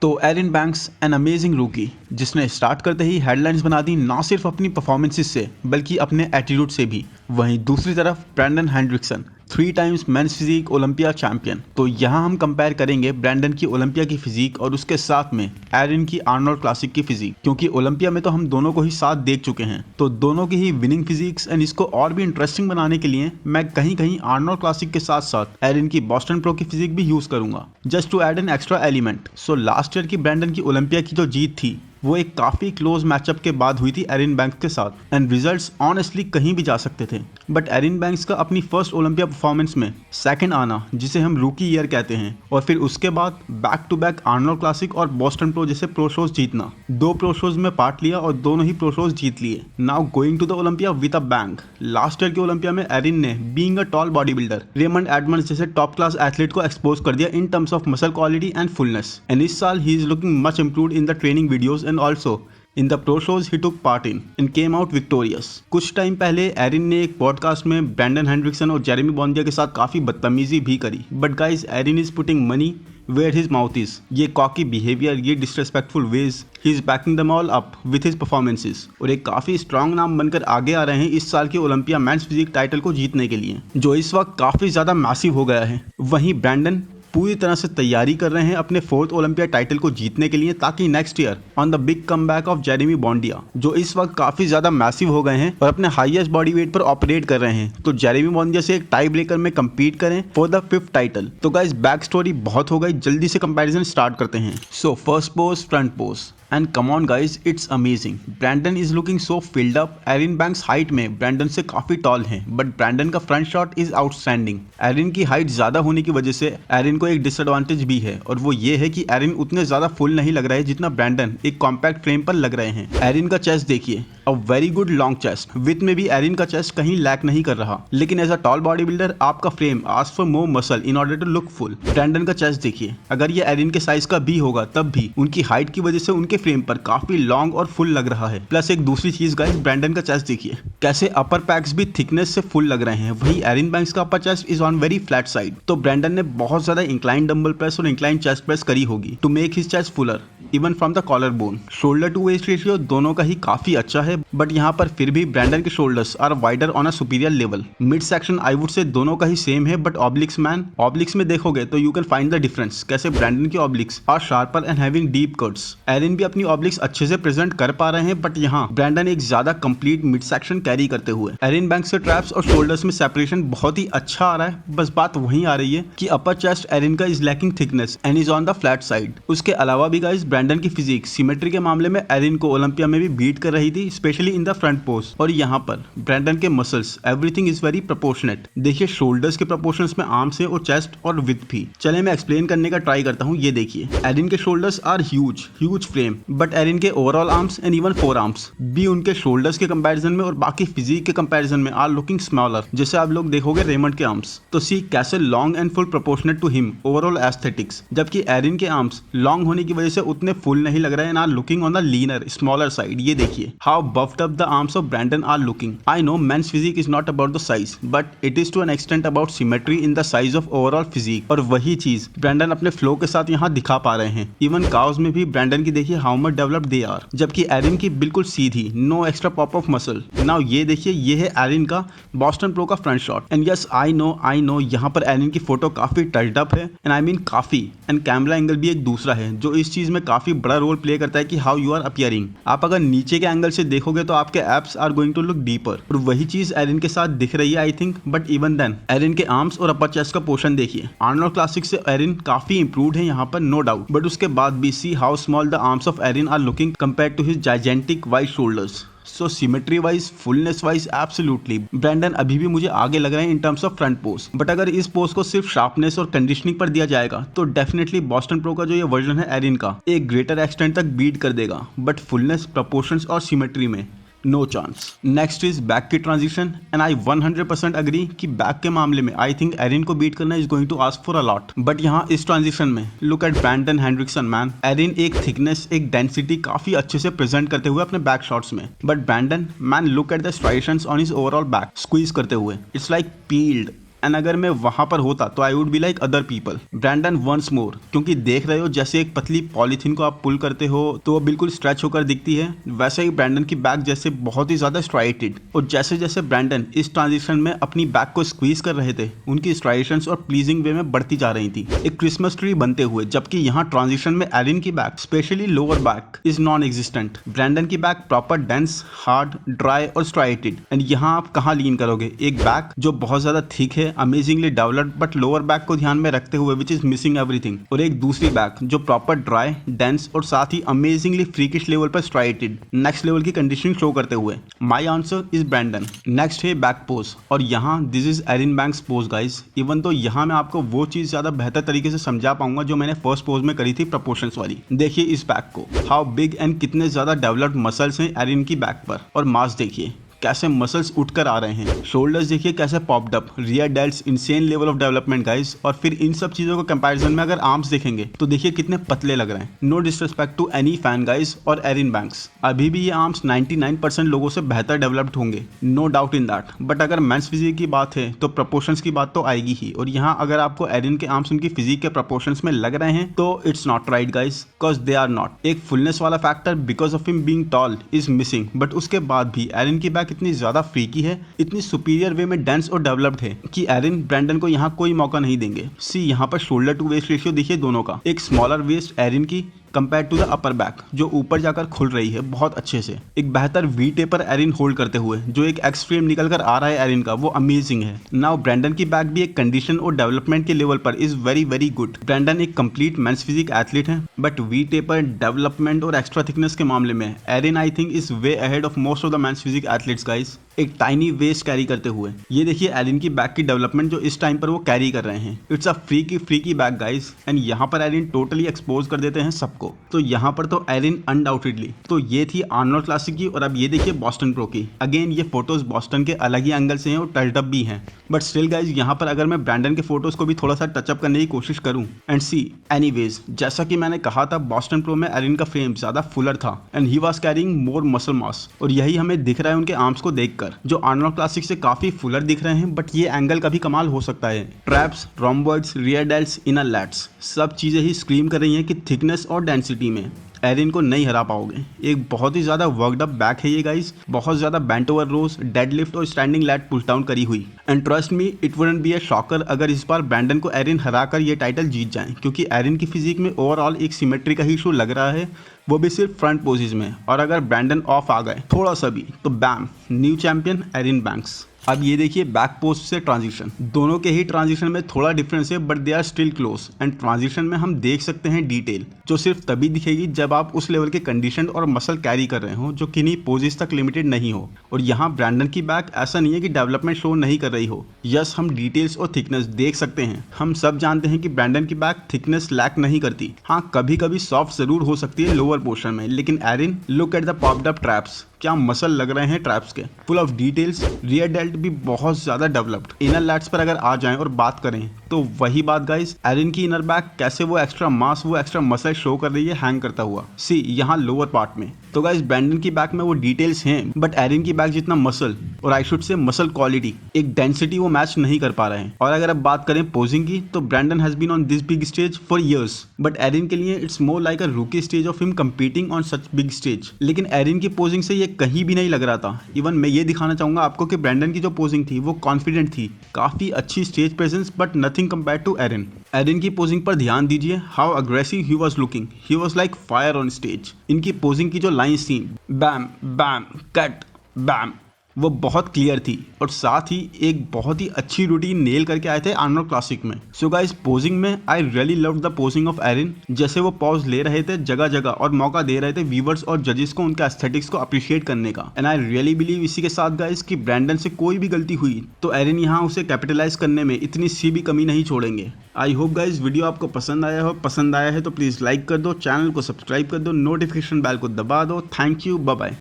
तो Erin banks an amazing रूकी जिसने स्टार्ट करते ही हेडलाइंस बना दी ना सिर्फ अपनी परफॉर्मेंसेस से बल्कि अपने एटीट्यूड से भी। वहीं दूसरी तरफ Brandon Hendrickson 3 times men's physique Olympia champion. तो यहाँ हम कंपेयर करेंगे ब्रैंडन की ओलंपिया की फिजिक और उसके साथ में एरिन की आर्नोल्ड क्लासिक की फिजिक, क्योंकि ओलंपिया में तो हम दोनों को ही साथ देख चुके हैं। तो दोनों की ही विनिंग फिजिक्स एंड इसको और भी इंटरेस्टिंग बनाने के लिए मैं कहीं कहीं आर्नोल्ड क्लासिक के साथ साथ एरिन की बॉस्टन प्रो की फिजिक भी यूज करूंगा just to add an extra element. So last year की ब्रैंडन की ओलंपिया की जो जीत थी वो एक काफ़ी क्लोज मैचअप के बाद हुई थी एरिन बैंक्स के साथ एंड रिजल्ट्स ऑनेस्टली कहीं भी जा सकते थे। बट एरिन बैंक्स का अपनी फर्स्ट ओलंपिया परफॉर्मेंस में सेकंड आना, जिसे हम रूकी ईयर कहते हैं, और फिर उसके बाद back to back Arnold classic और बॉस्टन प्रो जैसे प्रो शोज जीतना, 2 प्रो शोज में पार्ट लिया और दोनों ही प्रो शोज जीत लिए। Now going to the Olympia with a bang. Last year के ओलंपिया में एरिन ने being a tall body builder Raymond Edmunds जैसे टॉप क्लास एथलीट को एक्सपोज कर दिया in terms of muscle quality and fullness. And इस साल he is looking much improved in the training videos and also in the pro shows he took part in and came out victorious. कुछ time पहले Erin ने एक podcast में Brandon हेंड्रिक्सन और Jeremy बॉन्दिया के साथ काफी बदतमीजी भी करी। But guys, Erin is putting money where his mouth is. ये कॉकी बिहेवियर, ये disrespectful ways, he is backing them all up with his performances और एक काफी स्ट्रॉन्ग नाम बनकर आगे आ रहे हैं इस साल के ओलंपिया मेंस फिजिक टाइटल को जीतने के लिए, जो इस वक्त काफी ज्यादा मैसिव हो गया है। वहीं ब्रैंडन पूरी तरह से तैयारी कर रहे हैं अपने 4th ओलंपिया टाइटल को जीतने के लिए, ताकि next year on the big comeback of Jeremy Buendia, जो इस वक्त काफी ज्यादा मैसिव हो गए हैं और अपने हाईएस्ट बॉडी वेट पर ऑपरेट कर रहे हैं, तो जेरेमी बॉन्डिया से एक टाई ब्रेकर में compete करें फॉर द 5th टाइटल। तो गाइस, बैक स्टोरी बहुत हो गई, जल्दी से कंपैरिजन स्टार्ट करते हैं। So first pose, front pose, and come on guys, it's amazing. Brandon is looking so filled up. Erin Banks height में ब्रैंडन से काफी टॉल हैं, बट ब्रैंडन का front shot is outstanding. Erin की height ज्यादा होने की वजह से एरिन को एक डिसएडवांटेज भी है, और वो ये है कि एरिन उतने ज्यादा फुल नहीं लग रहा है जितना ब्रैंडन एक कॉम्पैक्ट फ्रेम पर लग रहे हैं। एरिन का चेस्ट देखिए, a very good long chest. With में भी एरिन का चेस्ट कहीं लैक नहीं कर रहा, लेकिन as a tall body builder आपका frame ask for more muscle in order to look full. Brandon का चेस्ट देखिए, अगर ये एरिन के साइज का भी होगा तब भी उनकी हाइट की वजह से उनके फ्रेम पर काफी लॉन्ग और फुल लग रहा है। प्लस एक दूसरी चीज गाइस, ब्रैंडन का चेस्ट देखिए, कैसे अपर पैक्स भी थिकनेस से फुल लग रहे हैं। वही एरिन बैंक्स का upper chest is on very flat side. तो ब्रैंडन ने बहुत ज्यादा इंक्लाइन डंबल प्रेस और इंक्लाइन चेस्ट प्रेस करी होगी to make his chest fuller even from the collar bone. Shoulder to waist ratio दोनों का ही काफी अच्छा है, बट यहाँ पर फिर भी ब्रैंडन के shoulders are wider on a superior level. Mid section I would say दोनों का ही सेम है, बट ऑब्लिक्स मैन, ऑब्लिक्स में देखोगे तो you can find the difference. कैसे ब्रैंडन की obliques are sharper and having deep cuts. Erin भी अपनी ऑब्लिक्स अच्छे से प्रेजेंट कर पा रहे हैं, बट यहाँ ब्रैंडन एक ज्यादा कंप्लीट मिड सेक्शन कैरी करते हुए। एरिन बैंक्स के ट्रैप्स और शोल्डर्स में सेपरेशन बहुत ही अच्छा आ रहा है, बस बात वहीं आ रही है कि अपर चेस्ट एरिन का is lacking thickness and is on the flat side. उसके अलावा भी गाइस, ब्रैंडन की फिजिक सिमेट्री के मामले में एरिन को ओलंपिया में भी बीट कर रही थी, specially in the front pose. और यहाँ पर ब्रैंडन के muscles, everything is very proportionate. देखिए शोल्डर्स के प्रोपोर्शंस में आर्म्स है और चेस्ट और विथ भी। चले मैं एक्सप्लेन करने का ट्राई करता हूँ। ये देखिए, एरिन के shoulders are huge frame, but Erin के overall arms and even forearms भी उनके शोल्डर्स के कंपैरिजन में और बाकी फिजिक के कंपैरिजन में आर लुकिंग स्मॉलर, जैसे आप लोग देखोगे रेमंड के आर्म्स। तो सी कैसे long and full proportionate to him overall aesthetics, जबकि एरिन के आर्म्स लॉन्ग होने की वजह से उतने फुल नहीं लग रहे हैं, are looking on the leaner smaller side. ये देखिए how buffed up the arms of Brandon are looking. I know men's physique is not about the size, but it is to an extent about symmetry in the size of overall physique, और वही चीज Brandon अपने flow के साथ यहाँ दिखा पा रहे हैं। इवन काउज में भी ब्रैंडन की देखिए how much developed they are, जबकि एरिन की बिल्कुल सीधी, no extra pop of muscle. Now ये देखिए, ये है एरिन का बॉस्टन प्रो का front shot. And yes I know यहाँ पर एरिन की फोटो काफी टच्ड अप है, एंड आई मीन काफी, एंड कैमरा एंगल भी एक दूसरा है, जो इस चीज में काफी बड़ा रोल प्ले करता है कि हाउ यू आर अपीयरिंग। आप अगर नीचे के एंगल से देखोगे तो आपके abs are going to look deeper, और वही चीज एरिन के साथ दिख रही है I think. But even then Erin के आर्म्स और अपर चेस्ट का पोर्शन देखिए, आर्नोल्ड क्लासिक से एरिन काफी इंप्रूव्ड है यहाँ पर, नो डाउट, बट उसके बाद भी see how small the arms of Erin are looking compared to his gigantic wide shoulders. So symmetry wise, fullness wise, absolutely Brandon अभी भी मुझे आगे लग रहे हैं इन terms of front pose. But अगर इस पोज को सिर्फ शार्पनेस और कंडीशनिंग पर दिया जाएगा तो डेफिनेटली बॉस्टन प्रो का जो ये वर्जन है एरिन का, एक ग्रेटर एक्सटेंट तक बीट कर देगा, बट फुलनेस, प्रपोर्शंस और सिमेट्री में no chance. Next is back की ट्रांजिशन, एंड आई 100% अग्री कि बैक के मामले में आई थिंक एरिन को बीट करना is going to ask for a lot. But यहाँ इस ट्रांजिशन में look at Brandon Hendrickson man. Erin एक थिकनेस, एक डेंसिटी काफी अच्छे से प्रेजेंट करते हुए अपने बैक शॉट्स में, but Brandon man look at the striations on his overall back squeeze करते हुए, इट्स लाइक पील्ड एंड अगर मैं वहां पर होता तो I would be like other people. Brandon once more, क्योंकि देख रहे हो जैसे एक पतली पॉलीथीन को आप पुल करते हो तो वो बिल्कुल स्ट्रेच होकर दिखती है, वैसे ही ब्रैंडन की बैक जैसे बहुत ही ज्यादा स्ट्राइटेड। और जैसे जैसे ब्रैंडन इस ट्रांजिशन में अपनी बैक को स्क्वीज कर रहे थे, उनकी स्ट्राइशंस और प्लीजिंग वे में बढ़ती जा रही थी, एक क्रिसमस ट्री बनते हुए। जबकि यहाँ ट्रांजिशन में एरिन की back specially lower back is non existent. Brandon की back proper dense, hard, dry और स्ट्राइटेड। एंड यहाँ आप कहाँ लीन करोगे? एक बैक जो बहुत ज्यादा थिक है, amazingly developed, but lower back को ध्यान में रखते हुए विच इज मिसिंग एवरीथिंग। और एक दूसरी बैक जो प्रॉपर ड्राई, डेंस और साथ ही अमेजिंगली फ्रीकिश लेवल पर स्ट्राइटेड, नेक्स्ट लेवल की कंडीशनिंग शो करते हुए। My answer is Brandon. Next है बैक पोज, और यहाँ this is Erin Banks pose guys. Even though यहाँ मैं आपको वो चीज ज्यादा बेहतर तरीके से समझा पाऊंगा जो मैंने फर्स्ट पोज में करी थी प्रपोर्शंस वाली। देखिए इस बैक को, हाउ बिग एंड कितने ज्यादा डेवलप्ड मसल्स हैं एरिन की बैक पर, और मास देखिए कैसे मसल्स उठकर आ रहे हैं। शोल्डर्स देखिए कैसे popped up, rear delts insane level of development guys. और फिर इन सब चीजों को कंपैरिजन में अगर आर्म्स देखेंगे तो देखिए कितने पतले लग रहे हैं। No disrespect to any fan guys और एरिन बैंक्स, अभी भी ये आर्म्स 99% लोगों से बेहतर डेवलप्ड होंगे, no doubt in that. But अगर मेंस फिजिक की बात है तो प्रपोर्शंस की बात तो आएगी ही। और यहाँ अगर आपको एरिन के आर्म्स उनकी फिजिक के प्रपोर्शंस में लग रहे हैं तो it's not right guys, because they are not. एक फुलनेस वाला factor because of him being tall is missing, but उसके बाद भी एरिन की बैक इतनी ज्यादा फ्री की है, इतनी सुपीरियर वे में डेंस और डेवलप्ड है कि एरिन ब्रैंडन को यहाँ कोई मौका नहीं देंगे। सी यहाँ पर शोल्डर टू वेस्ट रेशियो देखिए दोनों का, एक स्मॉलर वेस्ट एरिन की compare to the upper back जो ऊपर जाकर खुल रही है बहुत अच्छे से। एक बेहतर वी टेपर एरिन होल्ड करते हुए, जो एक एक्सट्रीम निकल कर आ रहा है एरिन का, वो अमेजिंग है। नाउ ब्रैंडन की बैक भी एक कंडीशन और डेवलपमेंट के लेवल पर is very very good. Brandon एक कंप्लीट मेंस फिजिक एथलीट है, बट वी टेपर, डेवलपमेंट और एक्स्ट्रा थिकनेस के मामले में Erin I think is way ahead of most of the men's physique athletes guys. एक tiny waist carry करते हुए ये देखिए एरिन की बैक की डेवलपमेंट जो इस टाइम पर वो कैरी कर रहे हैं। It's a freaky back guys, and यहाँ पर एरिन टोटली एक्सपोज कर देते हैं सबको। तो यहाँ पर तो एरिन अनडाउटेडली। तो ये थी आर्नोल्ड क्लासिक की, और अब ये देखिए बॉस्टन प्रो की। अगेन ये फोटोज बॉस्टन के अलग ही एंगल से हैं और टल्टअप भी हैं, बट स्टिल गाइज यहाँ पर अगर मैं ब्रैंडन के फोटोज को भी थोड़ा सा टचअप करने की कोशिश करूँ एंड सी। एनीवेज जैसा कि मैंने कहा था बॉस्टन प्रो में एरिन का फ्रेम ज्यादा फुलर था and he was carrying more muscle mass, और यही हमें दिख रहा है उनके आर्म्स को देखकर जो आर्नोल्ड क्लासिक से काफी फुलर दिख रहे हैं। बट ये एंगल का भी कमाल हो सकता है। Traps, rhomboids, rear delts, inner lats, सब चीजें ही स्क्रीम कर रही हैं कि थिकनेस और डेंसिटी में एरिन को नहीं हरा पाओगे। एक बहुत ही ज्यादा वर्कड अप बैक है ये गाइस, बहुत ज्यादा बेंट ओवर रोज, डेडलिफ्ट और स्टैंडिंग लैट पुश डाउन करी हुई। And trust me it wouldn't be a shocker अगर इस बार ब्रैंडन को एरिन हराकर ये टाइटल जीत जाए, क्योंकि एरिन की फिजिक में ओवरऑल एक सिमेट्री का इशू लग रहा है, वो भी सिर्फ फ्रंट पोजेस में। और अगर ब्रैंडन ऑफ आ गए थोड़ा सा भी तो बैम, न्यू चैंपियन एरिन बैंक्स। अब ये देखिए बैक पोस्ट से ट्रांजिशन, दोनों के ही ट्रांजिशन में थोड़ा डिफरेंस है but they are still close. And transition में हम देख सकते हैं डिटेल जो सिर्फ तभी दिखेगी जब आप उस लेवल के कंडीशन और मसल कैरी कर रहे हो जो किन्हीं पोजेस तक लिमिटेड नहीं हो। और यहाँ ब्रैंडन की बैक ऐसा नहीं है कि डेवलपमेंट शो नहीं कर रही हो। यस, हम डिटेल्स और थिकनेस देख सकते हैं। हम सब जानते हैं कि ब्रैंडन की बैक थिकनेस लैक नहीं करती। हाँ, कभी कभी सॉफ्ट जरूर हो सकती है लोअर पोर्शन में, लेकिन Erin look at the popped up traps, क्या मसल लग रहे हैं ट्रैप्स के, full of details. Rear delt भी बहुत ज्यादा डेवलप्ड। इनर लैट्स पर अगर आ जाएं और बात करें तो वही बात गाइस, एरिन की इनर बैक कैसे वो एक्स्ट्रा मास, वो एक्स्ट्रा मसल शो कर रही है हैंग करता हुआ। सी यहाँ लोअर पार्ट में। तो गाइस ब्रैंडन की बैक में वो डिटेल्स हैं, बट एरिन की बैक जितना मसल और I should say muscle quality, एक डेंसिटी वो मैच नहीं कर पा रहे हैं। और अगर अब बात करें पोजिंग की तो Brandon has been on this big stage for years, but Erin के लिए it's more like a rookie stage of him competing on such big stage. लेकिन एरिन की पोजिंग से ये कहीं भी नहीं लग रहा था। इवन मैं ये दिखाना चाहूंगा आपको कि ब्रैंडन की जो पोजिंग थी वो कॉन्फिडेंट थी, काफी अच्छी stage presence, but nothing compare to Erin. Erin की पोजिंग पर ध्यान दीजिए, how aggressive he was looking, he was like fire on stage. इनकी पोजिंग की जो लाइंस थी, बैम बैम कट बैम, वो बहुत क्लियर थी और साथ ही एक बहुत ही अच्छी रूटीन नेल करके आए थे आर्नोल्ड क्लासिक में। सो गाइस पोजिंग में I really loved the posing of Erin, जैसे वो पॉज ले रहे थे जगह जगह और मौका दे रहे थे व्यूवर्स और जजेस को उनके एस्थेटिक्स को अप्रिशिएट करने का। एंड आई रियली बिलीव इसी के साथ गाइस कि ब्रैंडन से कोई भी गलती हुई तो एरिन यहाँ उसे कैपिटलाइज करने में इतनी सी भी कमी नहीं छोड़ेंगे। आई होप गाइस वीडियो आपको पसंद आया है तो प्लीज लाइक कर दो, चैनल को सब्सक्राइब कर दो, नोटिफिकेशन बेल को दबा दो। Thank you, bye bye.